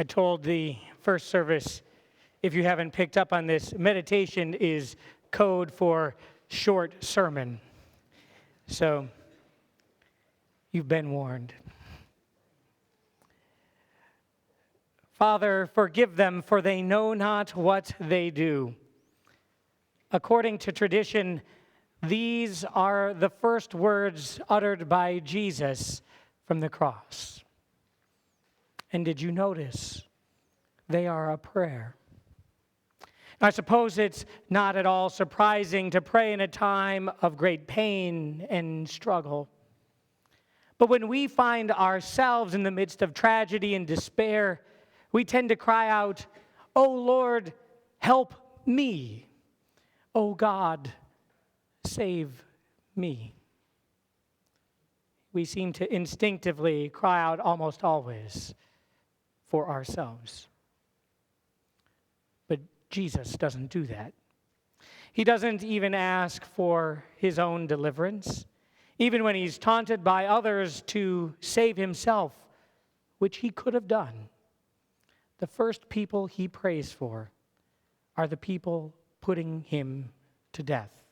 I told the first service, if you haven't picked up on this, meditation is code for short sermon. So you've been warned. Father, forgive them, for they know not what they do. According to tradition, these are the first words uttered by Jesus from the cross. And did you notice? They are a prayer. I suppose it's not at all surprising to pray in a time of great pain and struggle. But when we find ourselves in the midst of tragedy and despair, we tend to cry out, "Oh Lord, help me. Oh God, save me." We seem to instinctively cry out almost always for ourselves. But Jesus doesn't do that. He doesn't even ask for his own deliverance, even when he's taunted by others to save himself, which he could have done. The first people he prays for are the people putting him to death.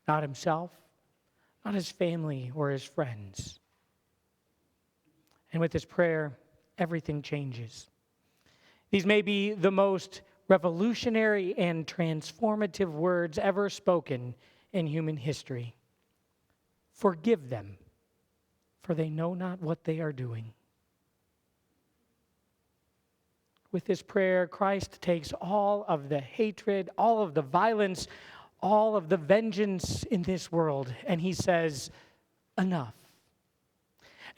Not himself, not his family or his friends. And with this prayer, everything changes. These may be the most revolutionary and transformative words ever spoken in human history. Forgive them, for they know not what they are doing. With this prayer, Christ takes all of the hatred, all of the violence, all of the vengeance in this world, and he says, enough.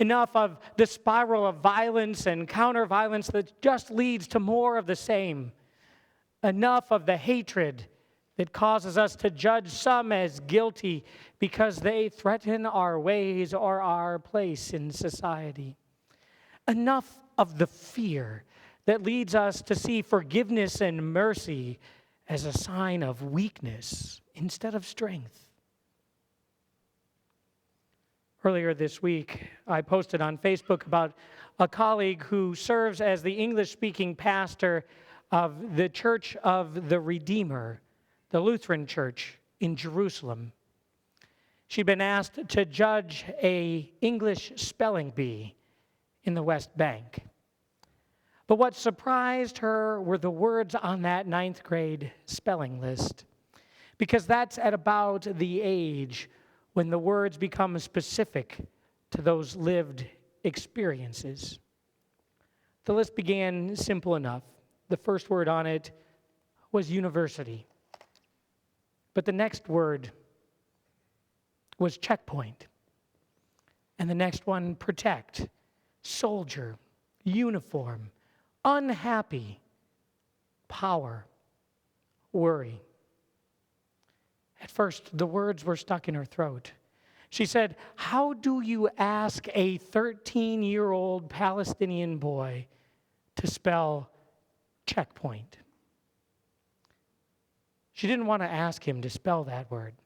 Enough of the spiral of violence and counter-violence that just leads to more of the same. Enough of the hatred that causes us to judge some as guilty because they threaten our ways or our place in society. Enough of the fear that leads us to see forgiveness and mercy as a sign of weakness instead of strength. Earlier this week, I posted on Facebook about a colleague who serves as the English-speaking pastor of the Church of the Redeemer, the Lutheran Church in Jerusalem. She'd been asked to judge an English spelling bee in the West Bank. But what surprised her were the words on that 9th grade spelling list, because that's at about the age when the words become specific to those lived experiences. The list began simple enough. The first word on it was university. But the next word was checkpoint. And the next one, protect, soldier, uniform, unhappy, power, worry. At first, the words were stuck in her throat. She said, "How do you ask a 13-year-old Palestinian boy to spell checkpoint?" She didn't want to ask him to spell that word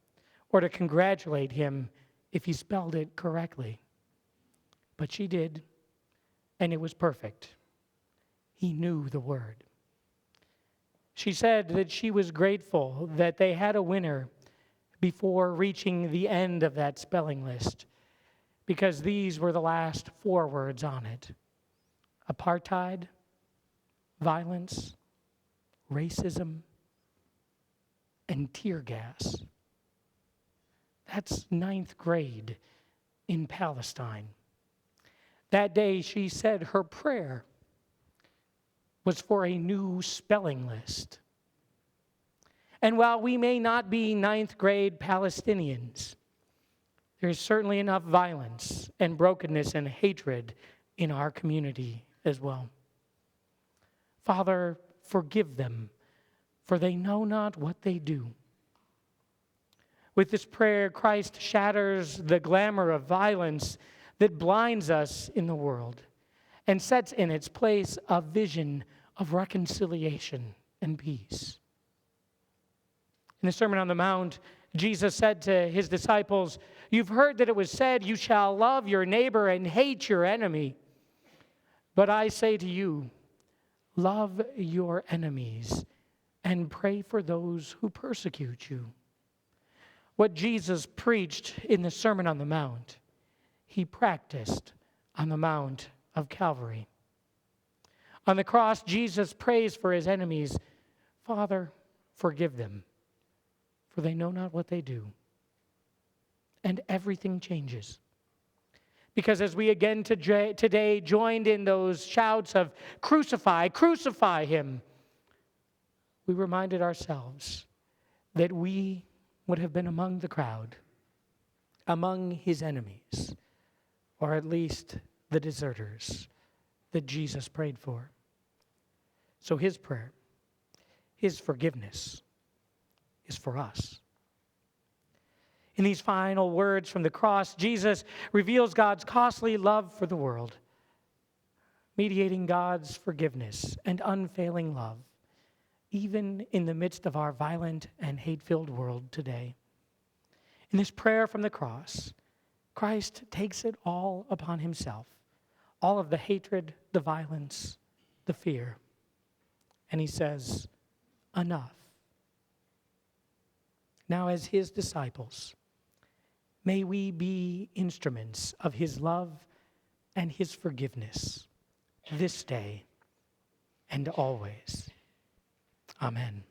or to congratulate him if he spelled it correctly. But she did, and it was perfect. He knew the word. She said that she was grateful that they had a winner before reaching the end of that spelling list, because these were the last 4 words on it: apartheid, violence, racism, and tear gas. That's 9th grade in Palestine. That day, she said her prayer was for a new spelling list. And while we may not be 9th grade Palestinians, there's certainly enough violence and brokenness and hatred in our community as well. Father, forgive them, for they know not what they do. With this prayer, Christ shatters the glamour of violence that blinds us in the world and sets in its place a vision of reconciliation and peace. In the Sermon on the Mount, Jesus said to his disciples, "You've heard that it was said, 'You shall love your neighbor and hate your enemy.' But I say to you, love your enemies, and pray for those who persecute you. What Jesus preached in the Sermon on the Mount, he practiced on the Mount of Calvary. On the cross, Jesus prays for his enemies, Father, forgive them, for they know not what they do. And everything changes. Because as we again today joined in those shouts of crucify, crucify him, we reminded ourselves that we would have been among the crowd, among his enemies, or at least the deserters that Jesus prayed for. So his prayer, his forgiveness, is for us. In these final words from the cross, Jesus reveals God's costly love for the world, mediating God's forgiveness and unfailing love, even in the midst of our violent and hate-filled world today. In this prayer from the cross, Christ takes it all upon himself, all of the hatred, the violence, the fear. And he says, enough. Now, as his disciples, may we be instruments of his love and his forgiveness this day and always. Amen.